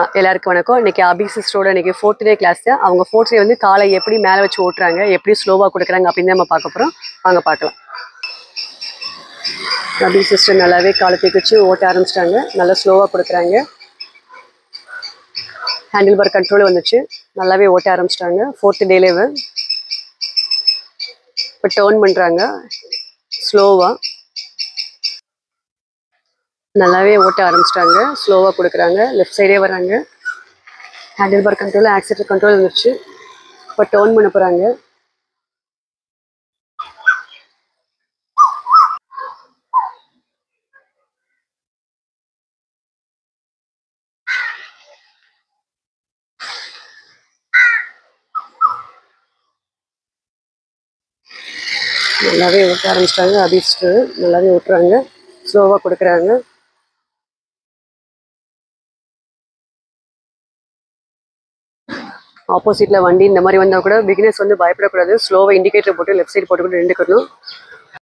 எல்லாருக்கும் வணக்கம். இன்னைக்கு அபி சிஸ்டரோட இன்னைக்கு 4th டே கிளாஸ். அவங்க 4th டே வந்து காலை எப்படி மேலே வச்சு ஓட்டுறாங்க, எப்படி ஸ்லோவாக கொடுக்குறாங்க அப்படின்னு நம்ம பார்க்க போகிறோம். வாங்க பார்க்கலாம். அபி சிஸ்டர் நல்லாவே காலை தூக்கி வச்சு ஓட்ட ஆரம்பிச்சிட்டாங்க. நல்லா ஸ்லோவாக கொடுக்குறாங்க. ஹேண்டில் பார் கண்ட்ரோல் வந்துச்சு. நல்லாவே ஓட்ட ஆரம்பிச்சிட்டாங்க 4th டேலேயே. இப்போ டேர்ன் பண்ணுறாங்க ஸ்லோவாக. நல்லாவே ஓட்ட ஆரம்பிச்சிட்டாங்க. ஸ்லோவாக கொடுக்குறாங்க. லெஃப்ட் சைடே வராங்க. Handle bar control, accelerator control வந்துருச்சு. இப்போ டேர்ன் பண்ண போகிறாங்க. நல்லாவே ஓட்ட ஆரம்பிச்சிட்டாங்க. அபி சிஸ்டர் நல்லாவே ஓட்டுறாங்க. ஸ்லோவாக கொடுக்குறாங்க. ஆப்போசிட்டில் வண்டி இந்த மாதிரி வந்தால் கூட பிகினர்ஸ் வந்து பயப்படக்கூடாது. ஸ்லோவாக இண்டிகேட்டர் போட்டு லெஃப்ட் சைடு போட்டு கூட நின்றுக்கணும்.